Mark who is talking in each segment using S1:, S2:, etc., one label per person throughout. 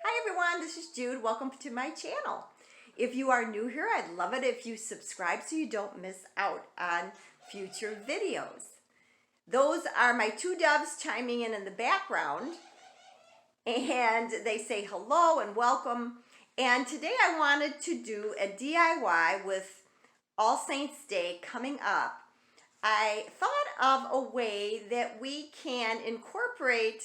S1: Hi everyone, this is Jude. Welcome to my channel. If you are new here, I'd love it if you subscribe so you don't miss out on future videos. Those are my two doves chiming in the background, and they say hello and welcome. And today I wanted to do a DIY with All Saints Day coming up. I thought of a way that we can incorporate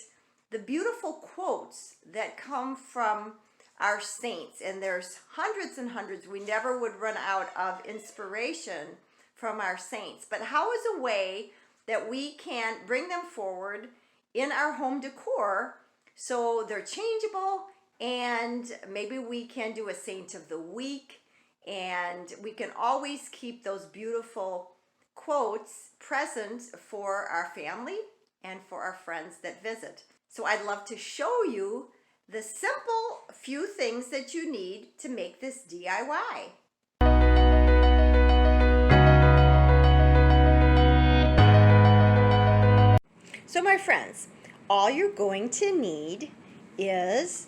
S1: the beautiful quotes that come from our saints, and there's hundreds and hundreds. We never would run out of inspiration from our saints, but how is a way that we can bring them forward in our home decor so they're changeable, and maybe we can do a saint of the week, and we can always keep those beautiful quotes present for our family and for our friends that visit. So I'd love to show you the simple few things that you need to make this DIY. So my friends, all you're going to need is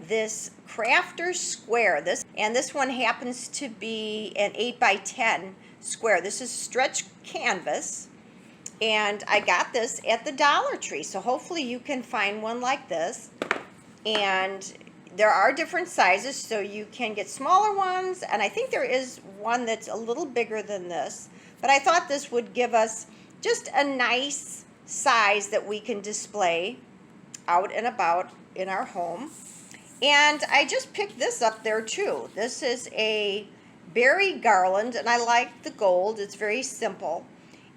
S1: this crafter square. This one happens to be an 8x10 square. This is stretch canvas, and I got this at the Dollar Tree, so hopefully you can find one like this. And there are different sizes, so you can get smaller ones, and I think there is one that's a little bigger than this, but I thought this would give us just a nice size that we can display out and about in our home. And I just picked this up there too. This is a berry garland, and I like the gold. It's very simple.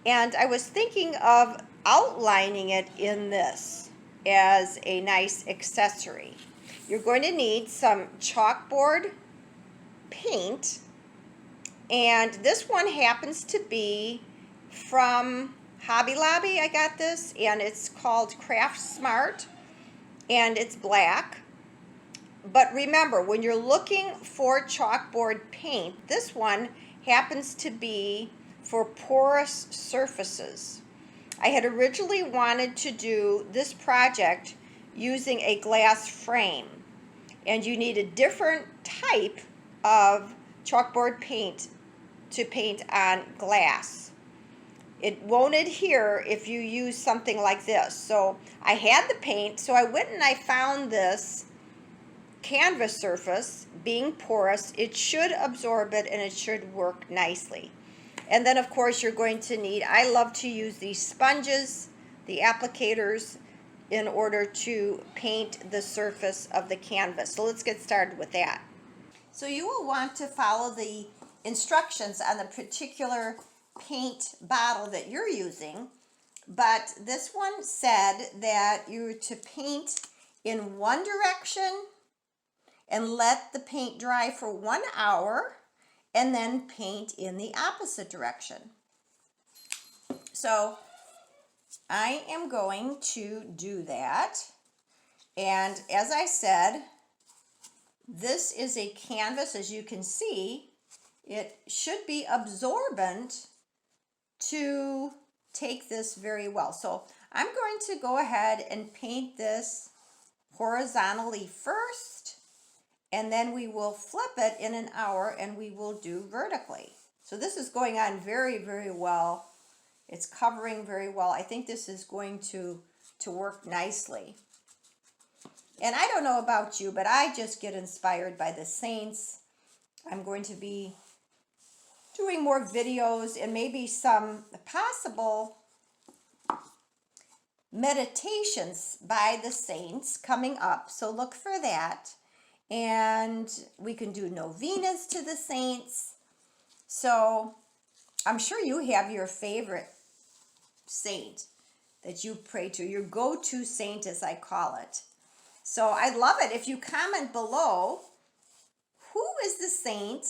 S1: And I was thinking of outlining it in this as a nice accessory. You're going to need some chalkboard paint, and this one happens to be from Hobby Lobby. I got this, and it's called Craft Smart, and it's black. But remember, when you're looking for chalkboard paint, this one happens to be for porous surfaces. I had originally wanted to do this project using a glass frame, and you need a different type of chalkboard paint to paint on glass. It won't adhere if you use something like this. So I had the paint, so I went and I found this canvas surface. Being porous, it should absorb it and it should work nicely. And then of course you're going to need, I love to use these sponges, the applicators, in order to paint the surface of the canvas. So let's get started with that. So you will want to follow the instructions on the particular paint bottle that you're using, but this one said that you're to paint in one direction and let the paint dry for 1 hour, and then paint in the opposite direction. So I am going to do that. And as I said, this is a canvas. As you can see, it should be absorbent to take this very well. So I'm going to go ahead and paint this horizontally first, and then we will flip it in an hour and we will do vertically. So this is going on very, very well. It's covering very well. I think this is going to work nicely. And I don't know about you, but I just get inspired by the saints. I'm going to be doing more videos and maybe some possible meditations by the saints coming up. So look for that. And we can do novenas to the saints. So I'm sure you have your favorite saint that you pray to, your go-to saint as I call it. So I'd love it if you comment below, who is the saint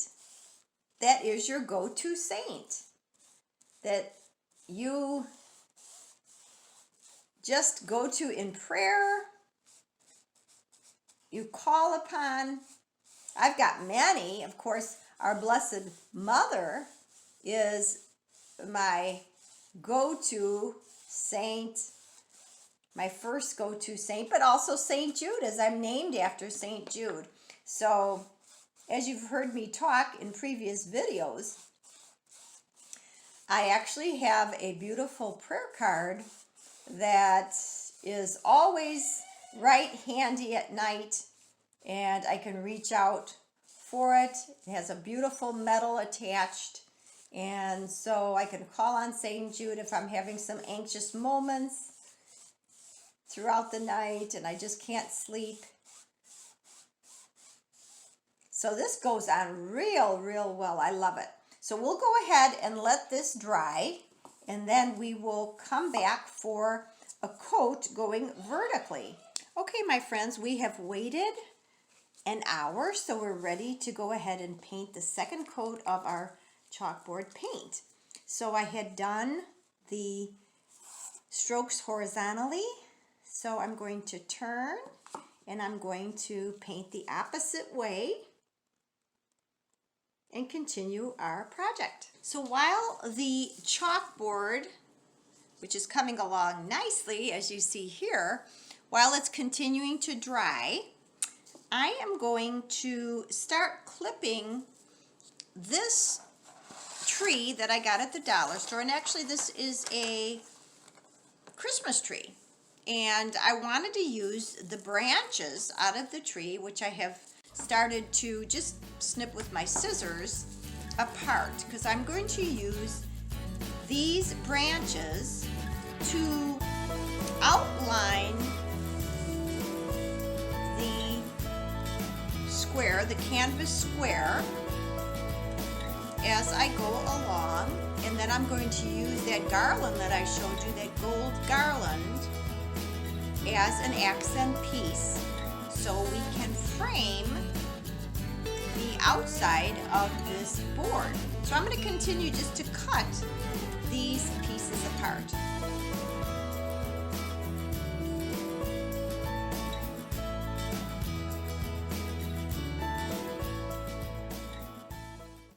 S1: that is your go-to saint, that you just go to in prayer, you call upon. I've got many. Of course, our Blessed Mother is my go-to saint my first go-to saint, but also St. Jude, as I'm named after St. Jude. So as you've heard me talk in previous videos, I actually have a beautiful prayer card that is always right handy at night, and I can reach out for it. It has a beautiful medal attached, and so I can call on St. Jude if I'm having some anxious moments throughout the night and I just can't sleep. So this goes on real well. I love it. So we'll go ahead and let this dry, and then we will come back for a coat going vertically. Okay, my friends, we have waited an hour, so we're ready to go ahead and paint the second coat of our chalkboard paint. So I had done the strokes horizontally, so I'm going to turn and I'm going to paint the opposite way and continue our project. So while the chalkboard, which is coming along nicely as you see here, while it's continuing to dry, I am going to start clipping this tree that I got at the dollar store, and actually this is a Christmas tree, and I wanted to use the branches out of the tree, which I have started to just snip with my scissors apart, because I'm going to use these branches to outline the square, the canvas square, as I go along. And then I'm going to use that garland that I showed you, that gold garland, as an accent piece, so we can frame the outside of this board. So I'm going to continue just to cut these pieces apart.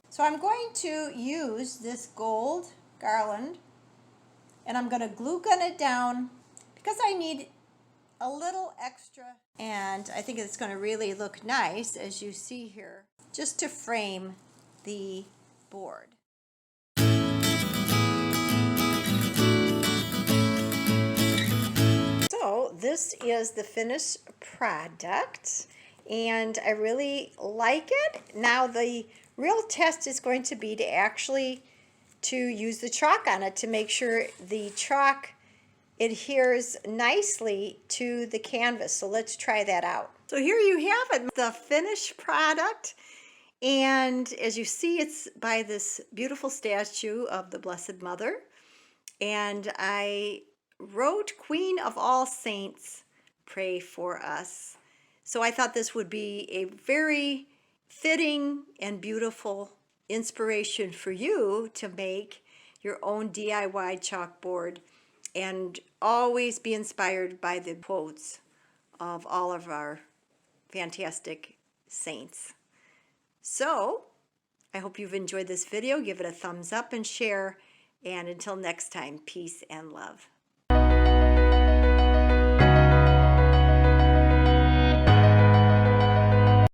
S1: So I'm going to use this gold garland, and I'm going to glue gun it down because I need a little extra, and I think it's going to really look nice, as you see here, just to frame the board. So this is the finished product, and I really like it. Now the real test is going to be to use the chalk on it to make sure the chalk adheres nicely to the canvas. So let's try that out. So here you have it, the finished product. And as you see, it's by this beautiful statue of the Blessed Mother. And I wrote, "Queen of all saints, pray for us." So I thought this would be a very fitting and beautiful inspiration for you to make your own DIY chalkboard, and always be inspired by the quotes of all of our fantastic saints. So I hope you've enjoyed this video. Give it a thumbs up and share, and until next time, peace and love.